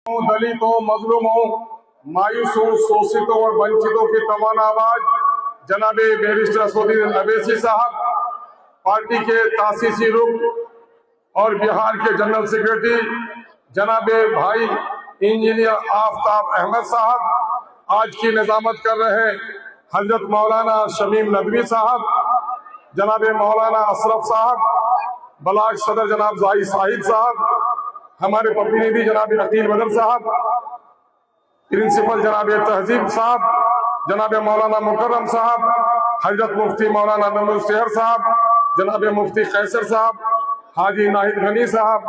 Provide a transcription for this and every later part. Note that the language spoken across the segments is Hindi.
दलितों, मजलूमों, मायूसों, शोषितों और वंचितों की तमाम आवाज जनाब बैरिस्टर असदुद्दीन अवैसी साहब, पार्टी के तासीसी रुकन और बिहार के जनरल सेक्रेटरी जनाब भाई इंजीनियर आफ्ताब अहमद साहब, आज की निजामत कर रहे हजरत मौलाना शमीम नदवी साहब, जनाब मौलाना अशरफ साहब, ब्लॉक सदर जनाब जाहिद साहिब साहब, हमारे प्रतिनिधि जनाब अकील बदर साहब, प्रिंसिपल जनाब तहजीब साहब, जनाब मौलाना मुकर्रम साहब, हजरत मुफ्ती मौलाना नमूर शहर साहब, जनाब मुफ्ती कैसर साहब, हाजी नाहिद गनी साहब,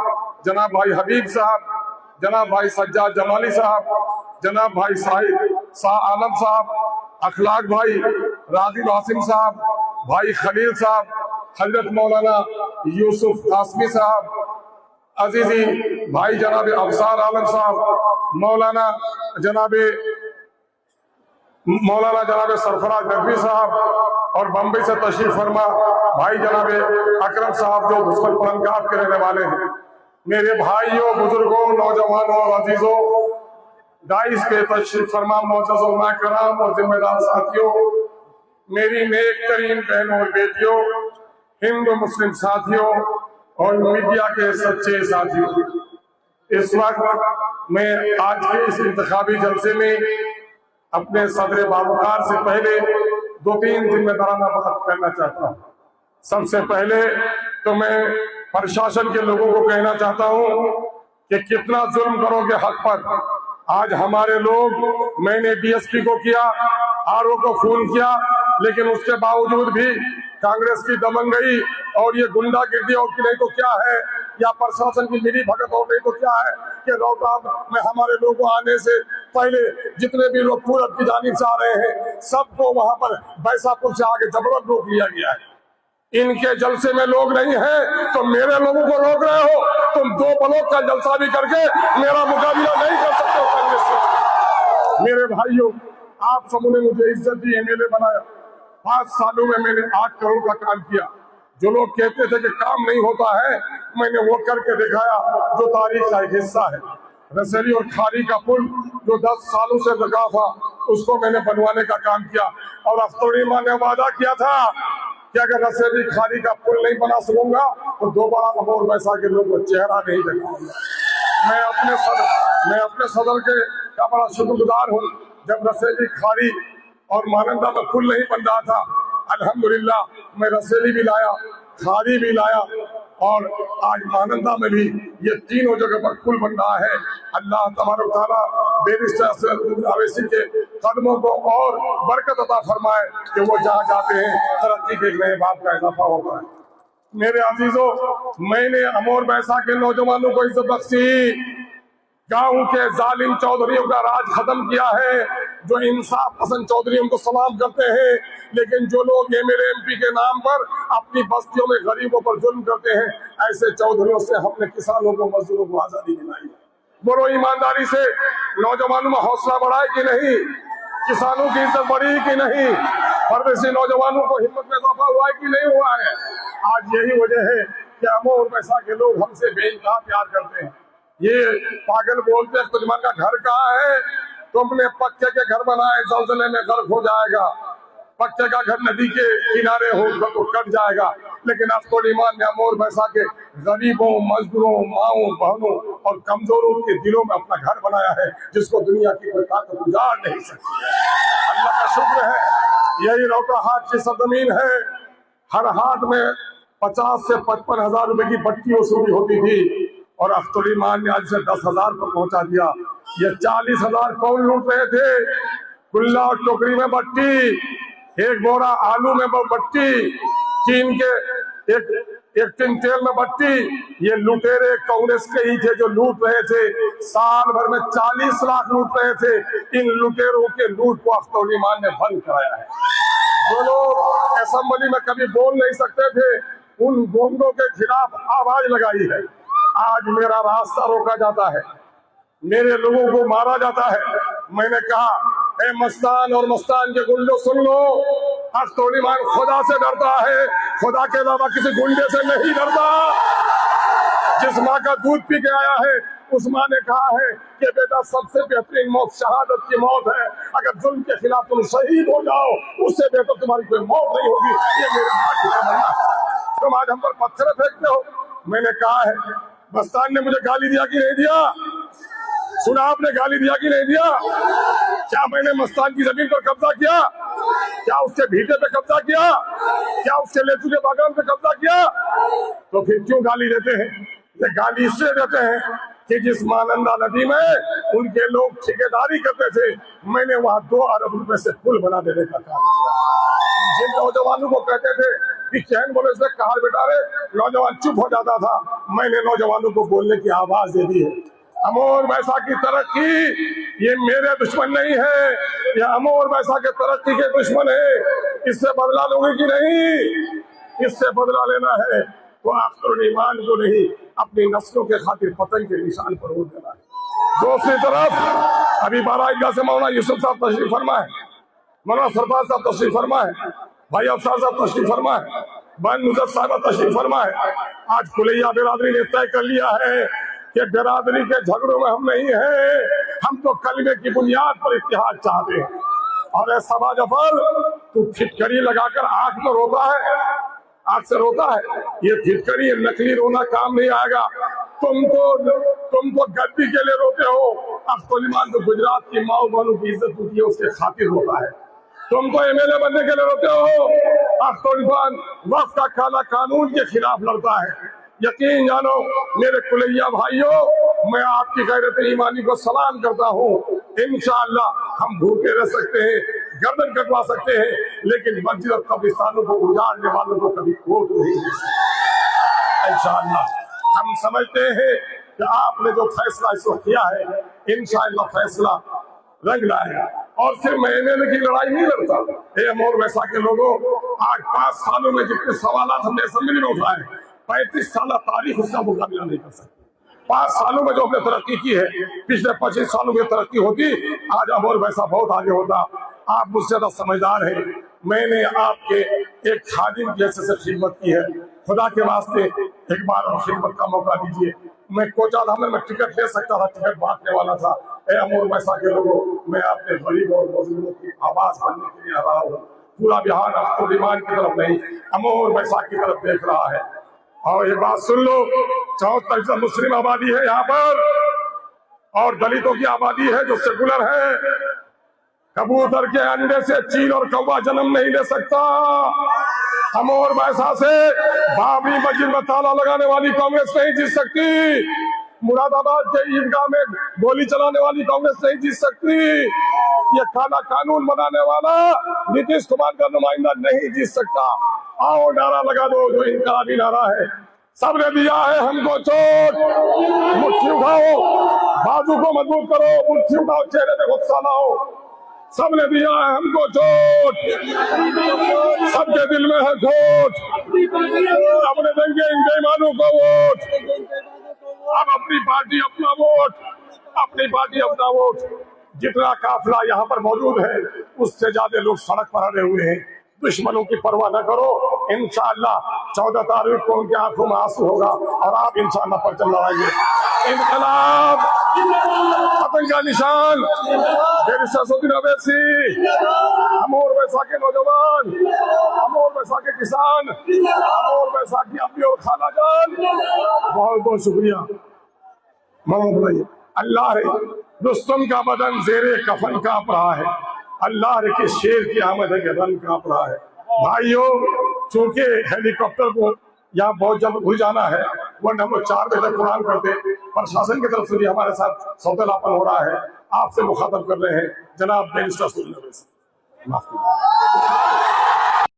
जनाब भाई हबीब साहब, जनाब भाई सज्जाद जमाली साहब, जनाब भाई साहिब शाह आलम साहब, अखलाक भाई रागिब आसिम साहब, भाई खलील साहब, हजरत मौलाना यूसुफ कासमी साहब, अजीजी भाई जनाब अफसार आलम साहब, मौलाना जनाब सरफराज नकवी साहब और बम्बई से तशरीफ फरमा भाई जनाब अकरम साहब जो दुश्मन पलंगार के रहने वाले हैं। मेरे भाइयों, बुजुर्गों, नौजवानों और अजीजों, डाइस पे तशरीफ फरमा मोअज़्ज़ज़ कराम और जिम्मेदार साथियों, मेरी नेक तरीन बहनों और बेटियों, हिंदू मुस्लिम साथियों और मीडिया के सच्चे साथियों, इस वक्त मैं आज के इस इंतखाबी जलसे में अपने सदर बावकार से पहले दो तीन जिम्मेदाराना बात करना चाहता हूँ। सबसे पहले तो मैं प्रशासन के लोगों को कहना चाहता हूँ कि कितना जुल्म करोगे हक पर। आज हमारे लोग, मैंने डीएसपी को किया, आरओ को फोन किया, लेकिन उसके बावजूद भी कांग्रेस की दबंगई और ये गुंडागिर्दी और की नहीं तो क्या है, या प्रशासन की मिली भगत और नहीं तो क्या है कि रोहतास में हमारे लोगों आने से पहले जितने भी लोग पूरब की जानिब से आ रहे हैं सबको वहां पर बैसापुर से आगे जबरदस्त रोक लिया गया है। इनके जलसे में लोग नहीं हैं तो मेरे लोगों को रोक रहे हो। तुम दो ब्लॉक का जलसा भी करके मेरा मुकाबला नहीं कर सकते हो कांग्रेस से। मेरे भाइयों, आप सबों ने मुझे इज्जत दी, एमएलए बनाया। 5 सालों में मैंने 8 करोड़ का काम किया। जो लोग कहते थे कि काम नहीं होता है, मैंने वो करके दिखाया, जो तारीख का एक हिस्सा है। रसैली और खारी का पुल जो 10 सालों से लगा था, उसको मैंने बनवाने का काम किया। और अख्तरी मां ने वादा किया था कि अगर रसैली खारी का पुल नहीं बना सकूंगा तो दोबारा लाहौर वैसा के लोगों को चेहरा नहीं दिखाऊंगा। मैं अपने सदर के का बड़ा शुक्रगुजार हूँ। जब रसैली खारी और मानंदा में पुल नहीं बन रहा था, अल्हम्दुलिल्लाह मैं रसैली भी लाया, खारी भी लाया और आज मानंदा में भी ये तीनों जगह पर पुल बन रहा है। अल्लाह तबारक तआला बैरिस्टर अवैसी के कदमों को और बरकत अता फरमाए कि वो जहाँ जाते हैं तरक्की के एक नए बात का इजाफा होता है। मेरे अजीजों, मैंने अमोर बैसा के नौजवानों को इज्जत बख्शी, गांव के जालिम चौधरियों का राज खत्म किया है। जो इंसाफ पसंद चौधरी उनको सलाम करते हैं, लेकिन जो लोग एमएलए एमपी के नाम पर अपनी बस्तियों में गरीबों पर जुल्म करते हैं, ऐसे चौधरियों से हमने किसानों को, मजदूरों को आजादी दिलाई है। बोलो ईमानदारी से, नौजवानों में हौसला बढ़ा है कि नहीं? किसानों की इज्जत बढ़ी कि नहीं? परदेसी नौजवानों को हिम्मत में इजाफा हुआ है कि नहीं हुआ है? आज यही वजह है कि अमोर बैसा के लोग हमसे बेइंतहा प्यार करते हैं। ये पागल बोलते हैं तुलमान का घर कहाँ है? तुमने पक्के के घर बनाए, जलजले में गर्क हो जाएगा। पक्के का घर नदी के किनारे हो तो कट जाएगा। लेकिन अफ्तुल ईमान ने अमोर बैसा के गरीबों, मजदूरों, माओं, बहनों और कमजोरों के दिलों में अपना घर बनाया है, जिसको दुनिया की कोई ताकत उजाड़ नहीं सकती है। अल्लाह का शुक्र है, यही रोहतास की सरजमीन है। हर हाट में 50 से 55 हजार रुपए की बट्टी वसूली होती थी और अख्तुल ईमान ने आज से 10,000 पर पहुंचा दिया। ये 40,000 कौन लूट रहे थे? गुल्ला और टोकरी में बट्टी, एक बोरा आलू में बट्टी, चीन के एक टिन तेल में बट्टी। ये लुटेरे कांग्रेस के ही थे जो लूट रहे थे। साल भर में 40 लाख लूट रहे थे। इन लुटेरों के लूट को अख्तुल ईमान ने बंद कराया है। जो लोग असेंबली में कभी बोल नहीं सकते थे, उन गोंगों के खिलाफ आवाज लगाई है। आज मेरा रास्ता रोका जाता है, मेरे लोगों को मारा जाता है। मैंने कहा, ए मस्तान और मस्तान के गुंडों सुन लो, अख्तुल ईमान खुदा से डरता है, खुदा के अलावा किसी गुंडे से नहीं डरता। जिस माँ का दूध पी के आया है उस्मान ने कहा है कि बेटा सबसे बेहतरीन मौत शहादत की मौत है। अगर जुल्म के खिलाफ तुम शहीद हो जाओ उससे बेहतर तुम्हारी कोई मौत नहीं होगी। ये मेरे भाई का मानना है। तुम आज हम पर पत्थर फेंकते हो। मैंने कहा है मस्तान ने मुझे गाली दिया कि नहीं दिया? सुना आपने गाली दिया कि नहीं दिया? क्या मैंने मस्तान की जमीन पर कब्जा किया? क्या उसके भीटे पे कब्जा किया? क्या उसके लेचू के बागान पे कब्जा किया? तो फिर क्यों गाली देते हैं? ये गाली इसलिए देते हैं कि जिस महानंदा नदी में उनके लोग ठेकेदारी करते थे, मैंने वहां 2 अरब रुपए से पुल बना देने का काम किया। जिन नौजवानों को कहते थे कि चैन बोले से कहा बेटा रे, नौजवान चुप हो जाता था, मैंने नौजवानों को बोलने की आवाज दे दी है। अमोर वैसा की तरक्की ये मेरे दुश्मन नहीं है, ये अमोर वैसा के तरक्की के दुश्मन है। इससे बदला लोगे कि नहीं? इससे बदला लेना है तो आखिर ईमान को नहीं, अपनी नस्लों के खातिर पतंग के निशान पर वोट देना है। दूसरी तरफ अभी बाराईगाह से मौलाना यूसुफ साहब तशरीफ फरमा है, मौलाना सरफराज साहब तशरीफ फरमा है, भाई अफसर साहब तशरीफ फरमा है, बहन मुजफ्फर साहब तशरीफ फरमा है। आज कुलैया बिरादरी ने तय कर लिया है कि बिरादरी के झगड़ों में हम नहीं हैं, हम तो कलमे की बुनियाद पर इत्तेहाद चाहते हैं। और ऐ सबा जफर, तू फिटकरी लगाकर आंख में रोता है, आंख से रोता है। ये फिटकरी नकली रोना काम नहीं आएगा। तुम तो गद्दी के लिए रोते हो। अब सुलेमान तो गुजरात की माओ बहनों की इज्जत होती है, उसके खातिर रोता है। तुम तो एमएलए बनने के लिए रोते हो। अब सुलेमान वक्फ का काला कानून के खिलाफ लड़ता है। यकीन जानो मेरे कुलैया भाइयों, मैं आपकी गैरत ईमानी को सलाम करता हूँ। इंशाअल्लाह हम भूखे रह सकते हैं, गर्दन कटवा सकते हैं, लेकिन मस्जिद और कब्रिस्तानों को उजाड़ने वालों को कभी कोट नहीं दे सकते। इंशाअल्लाह हम समझते हैं कि आपने जो फैसला इस वक्त किया है, इंशाअल्लाह फैसला रंग लाएगा। और सिर्फ मैं एमएलए की लड़ाई नहीं लड़ता। अमोर वैसा के लोगों, आज 5 सालों में जितने सवाल हमने असेंबली में उठाए, 35 साल तारीख उसका मुकाबला नहीं कर सकती। 5 सालों में जो हमने तरक्की की है, पिछले 25 सालों में तरक्की होती, आज अमोर वैसा बहुत आगे होता। आप मुझसे ज्यादा समझदार हैं। मैंने आपके एक खादिम जैसे से खिदमत की है। खुदा के वास्ते एक बार और खिदमत का मौका दीजिए। मैं कोचाधाम में मैं टिकट ले सकता था, टिकट बांटने वाला था। अमोर वैसा के लोगों, मैं आपके गरीब और मजलूमों की आवाज बनने के लिए आ रहा हूँ। पूरा बिहार आपको ईमान की तरफ नहीं, अमोर वैसा की तरफ देख रहा है। और ये बात सुन लो, 74% मुस्लिम आबादी है यहाँ पर, और दलितों की आबादी है जो सेकुलर है। कबूतर के अंडे से चील और कौवा जन्म नहीं ले सकता। अमोर वैसा से बाबरी मस्जिद में ताला लगाने वाली कांग्रेस नहीं जीत सकती। मुरादाबाद के ईदगाह में गोली चलाने वाली कांग्रेस नहीं जीत सकती। ये काला कानून बनाने वाला नीतीश कुमार का नुमाइंदा नहीं जीत सकता। आओ नारा लगा दो जो इनकलाबी नारा है। सबने दिया है हमको चोट, मुट्ठी उठाओ, बाजू को मजबूत करो, मुट्ठी उठाओ, चेहरे पे गुस्सा लाओ। सबने दिया है हमको चोट, सबके दिल में है खोट, अपने देंगे इन बेईमानों को वोट। अब अपनी पार्टी अपना वोट, अपनी पार्टी अपना वोट। जितना काफिला यहाँ पर मौजूद है, उससे ज्यादा लोग सड़क पर अड़े हुए हैं। दुश्मनों की परवाह न करो। इंशाअल्लाह 14 तारीख को उनकी आंखों में आंसू होगा और आप इंशाअल्लाह परचम लड़ाएंगे। इनकलाब पतंग का निशान, शमसुद्दीन अवैसी, अमोर वैसा के नौजवान, अमोर वैसा के किसान, अमोर वैसा की अम्मी और खाला जान, बहुत बहुत शुक्रिया। अल्लाह रुस्तम का बदन जेरे कफन कांप रहा है, अल्लाह के शेर की आमद है, रन कांप रहा है। भाइयों, चूंकि हेलीकॉप्टर को यहाँ बहुत जल्द भूल जाना है, वरना हम लोग 4 बजे तक उड़ान करते। प्रशासन की तरफ से भी हमारे साथ सौतेलापन हो रहा है। आपसे मुखातब कर रहे हैं जनाब बैरिस्टर सुल्तान अवैसी। माफ कीजिए।